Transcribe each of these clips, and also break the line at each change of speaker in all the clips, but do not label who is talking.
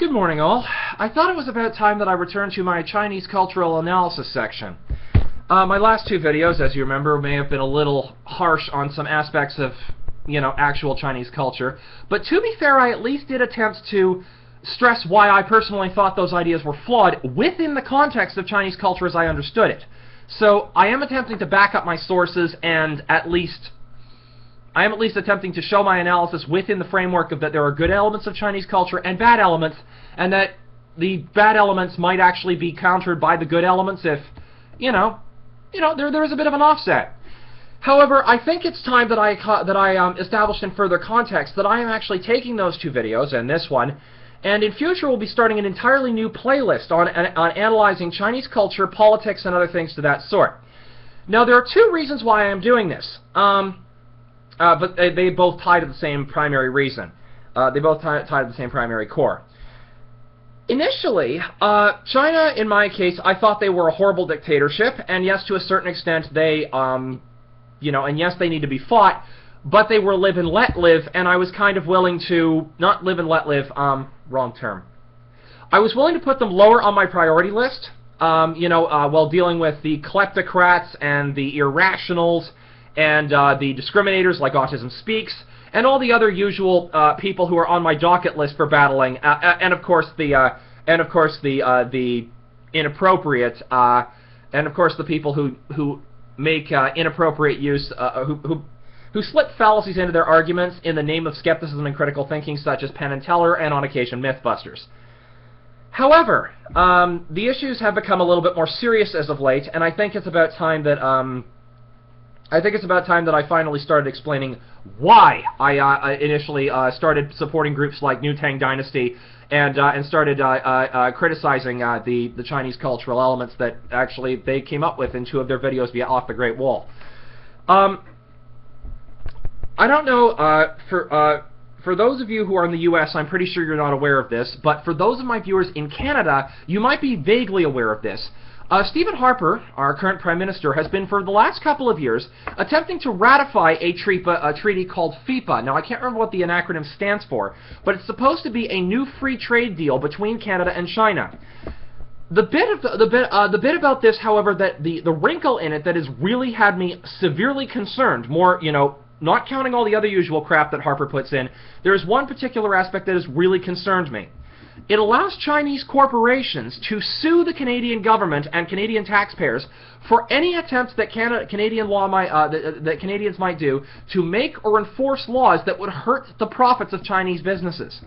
Good morning, all. I thought it was about time that I returned to my Chinese cultural analysis section. My last two videos, as you remember, may have been a little harsh on some aspects of, actual Chinese culture. But to be fair, I at least did attempt to stress why I personally thought those ideas were flawed within the context of Chinese culture as I understood it. So I am attempting to back up my sources and I am at least attempting to show my analysis within the framework of that there are good elements of Chinese culture and bad elements, and that the bad elements might actually be countered by the good elements if, there is a bit of an offset. However, I think it's time that I established in further context that I am actually taking those two videos and this one, and in future we'll be starting an entirely new playlist on analyzing Chinese culture, politics, and other things to that sort. Now, there are two reasons why I am doing this. But they both tie to the same primary reason. They both tie to the same primary core. Initially, China, in my case, I thought they were a horrible dictatorship, and yes, to a certain extent, they, and yes, they need to be fought, but they were live and let live, and I was kind of willing to, not live and let live, wrong term. I was willing to put them lower on my priority list, while dealing with the kleptocrats and the irrationals, and the discriminators like Autism Speaks, and all the other usual people who are on my docket list for battling, and of course the inappropriate, and of course the people who make inappropriate use, who slip fallacies into their arguments in the name of skepticism and critical thinking, such as Penn and Teller, and on occasion Mythbusters. However, the issues have become a little bit more serious as of late, and I think it's about time that I finally started explaining why I initially started supporting groups like New Tang Dynasty and started criticizing the Chinese cultural elements that actually they came up with in two of their videos via Off the Great Wall. I don't know, for those of you who are in the U.S., I'm pretty sure you're not aware of this, but for those of my viewers in Canada, you might be vaguely aware of this. Stephen Harper, our current Prime Minister, has been for the last couple of years attempting to ratify a treaty called FIPA. Now, I can't remember what the acronym stands for, but it's supposed to be a new free trade deal between Canada and China. The bit about this, however, that the wrinkle in it that has really had me severely concerned, more, not counting all the other usual crap that Harper puts in, there is one particular aspect that has really concerned me. It allows Chinese corporations to sue the Canadian government and Canadian taxpayers for any attempts that that Canadians might do to make or enforce laws that would hurt the profits of Chinese businesses.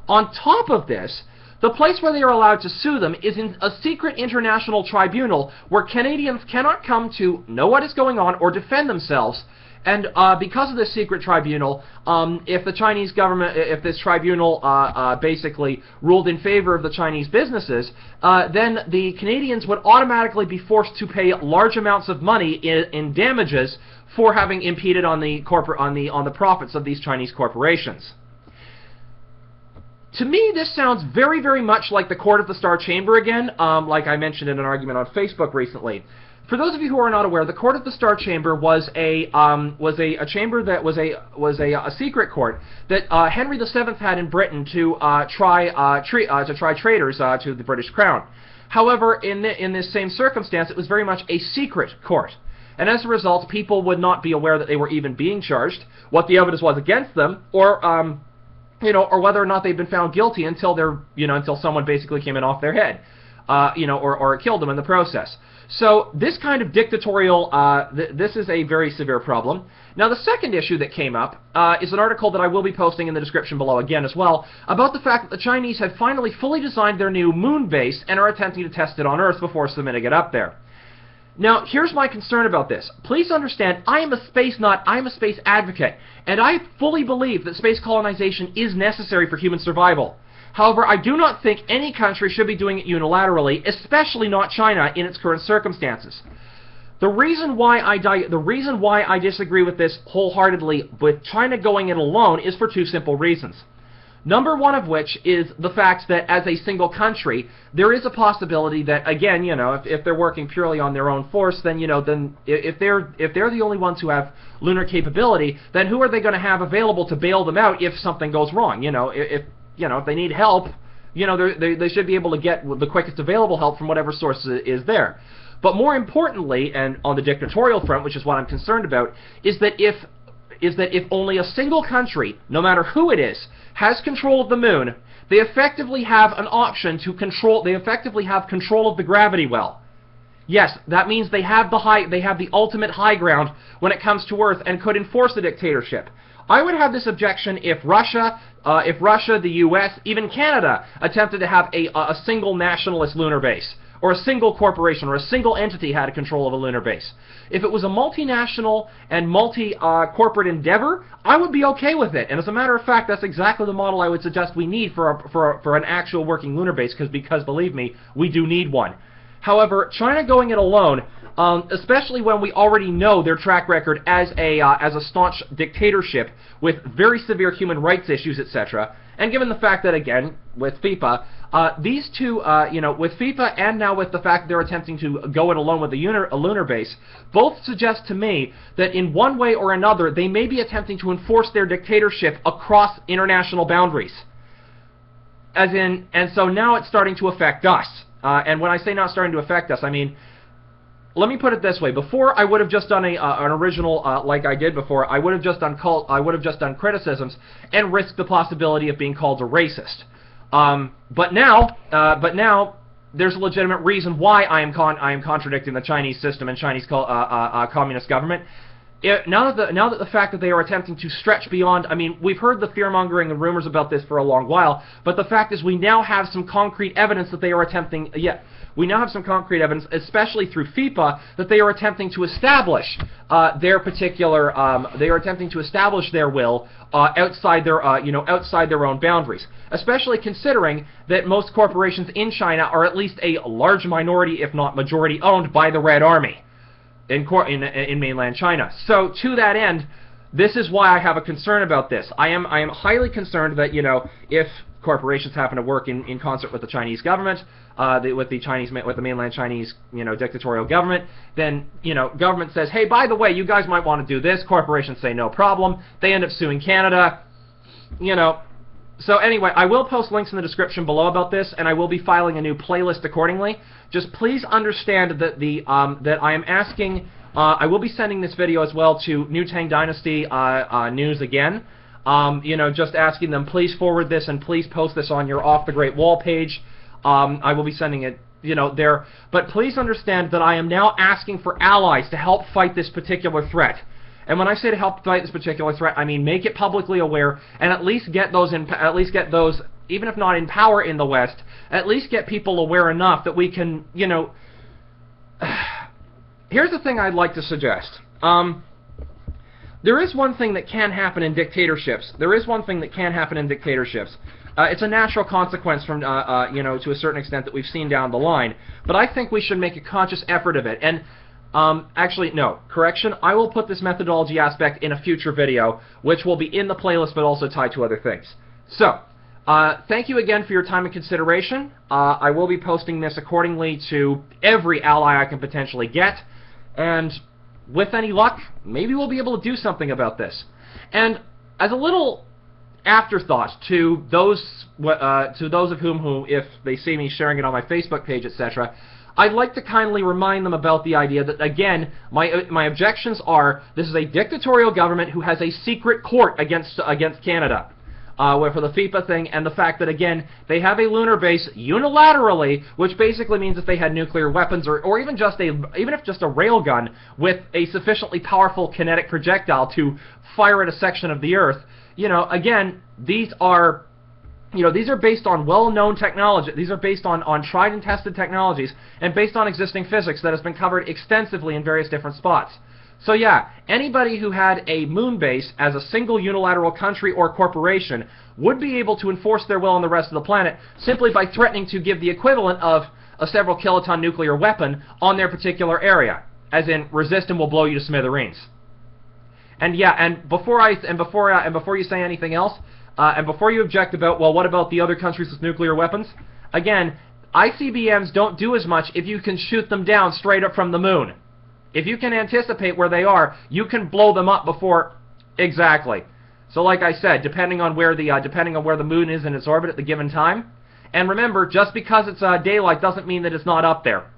On top of this, the place where they are allowed to sue them is in a secret international tribunal where Canadians cannot come to know what is going on or defend themselves. And because of this secret tribunal, if the Chinese government, if this tribunal basically ruled in favor of the Chinese businesses, then the Canadians would automatically be forced to pay large amounts of money in damages for having impeded on the profits of these Chinese corporations. To me, this sounds very, very much like the Court of the Star Chamber again, like I mentioned in an argument on Facebook recently. For those of you who are not aware, the Court of the Star Chamber was a chamber that was a secret court that Henry VII had in Britain to try traitors to the British Crown. However, in this same circumstance, it was very much a secret court, and as a result, people would not be aware that they were even being charged, what the evidence was against them, or or whether or not they'd been found guilty until until someone basically came in off their head, or killed them in the process. So this kind of dictatorial, this is a very severe problem. Now, the second issue that came up is an article that I will be posting in the description below again as well, about the fact that the Chinese have finally fully designed their new moon base and are attempting to test it on Earth before submitting it up there. Now, here's my concern about this. Please understand, I am a space nut, I am a space advocate, and I fully believe that space colonization is necessary for human survival. However, I do not think any country should be doing it unilaterally, especially not China in its current circumstances. The reason why I disagree with this wholeheartedly, with China going it alone, is for two simple reasons. Number one of which is the fact that as a single country, there is a possibility that, again, if they're working purely on their own force, then, then if they're the only ones who have lunar capability, then who are they going to have available to bail them out if something goes wrong? If they need help, You know, they should be able to get the quickest available help from whatever source is there. But more importantly, and on the dictatorial front, which is what I'm concerned about, is that if only a single country, no matter who it is, has control of the moon, they effectively have an option to control. They effectively have control of the gravity well. Yes, that means they have the ultimate high ground when it comes to Earth and could enforce the dictatorship. I would have this objection if Russia, the U.S., even Canada attempted to have a single nationalist lunar base, or a single corporation, or a single entity had control of a lunar base. If it was a multinational and multi-corporate endeavor, I would be okay with it. And as a matter of fact, that's exactly the model I would suggest we need for an actual working lunar base, because believe me, we do need one. However, China going it alone, especially when we already know their track record as a staunch dictatorship with very severe human rights issues, etc., and given the fact that, again, with FIPA, these two, with FIPA and now with the fact that they're attempting to go it alone with a lunar base, both suggest to me that in one way or another they may be attempting to enforce their dictatorship across international boundaries. And so now it's starting to affect us. And when I say not starting to affect us, I mean, let me put it this way: before I would have just done an original like I did before. I would have just done criticisms and risked the possibility of being called a racist. But now there's a legitimate reason why I am contradicting the Chinese system and Chinese communist government. Now that the fact that they are attempting to stretch beyond, I mean, we've heard the fear-mongering and rumors about this for a long while, but the fact is we now have some concrete evidence that they are attempting, we now have some concrete evidence, especially through FIPA, that they are attempting to establish their will outside their own boundaries, especially considering that most corporations in China are at least a large minority, if not majority, owned by the Red Army in mainland China. So to that end, this is why I have a concern about this. I am highly concerned that, if corporations happen to work in concert with the Chinese government, with the mainland Chinese, dictatorial government, then, government says, hey, by the way, you guys might want to do this. Corporations say no problem. They end up suing Canada. So anyway, I will post links in the description below about this, and I will be filing a new playlist accordingly. Just please understand that that I am asking. I will be sending this video as well to New Tang Dynasty News again. Just asking them, please forward this and please post this on your Off the Great Wall page. I will be sending it, there. But please understand that I am now asking for allies to help fight this particular threat. And when I say to help fight this particular threat, I mean make it publicly aware, and at least get those, even if not in power in the West, at least get people aware enough that we can, Here's the thing I'd like to suggest. There is one thing that can happen in dictatorships. It's a natural consequence from, to a certain extent that we've seen down the line. But I think we should make a conscious effort of it. And actually, no, correction. I will put this methodology aspect in a future video, which will be in the playlist, but also tied to other things. So, thank you again for your time and consideration. I will be posting this accordingly to every ally I can potentially get, and with any luck, maybe we'll be able to do something about this. And as a little afterthought to those of whom who, if they see me sharing it on my Facebook page, etc., I'd like to kindly remind them about the idea that, again, my objections are, this is a dictatorial government who has a secret court against Canada for the FIPA thing, and the fact that, again, they have a lunar base unilaterally, which basically means if they had nuclear weapons or even if just a railgun with a sufficiently powerful kinetic projectile to fire at a section of the Earth, again, these are based on well-known technology. These are based on tried and tested technologies and based on existing physics that has been covered extensively in various different spots. So yeah, anybody who had a moon base as a single unilateral country or corporation would be able to enforce their will on the rest of the planet simply by threatening to give the equivalent of a several kiloton nuclear weapon on their particular area, as in resist and will blow you to smithereens. And yeah, and before you say anything else, and before you object about, well, what about the other countries with nuclear weapons? Again, ICBMs don't do as much if you can shoot them down straight up from the moon. If you can anticipate where they are, you can blow them up before. Exactly. So, like I said, depending on where the moon is in its orbit at the given time, And remember, just because it's daylight doesn't mean that it's not up there.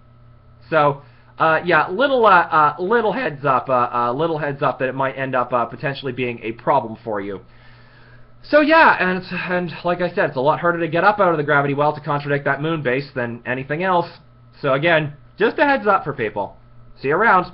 So, yeah, little heads up that it might end up potentially being a problem for you. So yeah, and like I said, it's a lot harder to get up out of the gravity well to contradict that moon base than anything else. So again, just a heads up for people. See you around.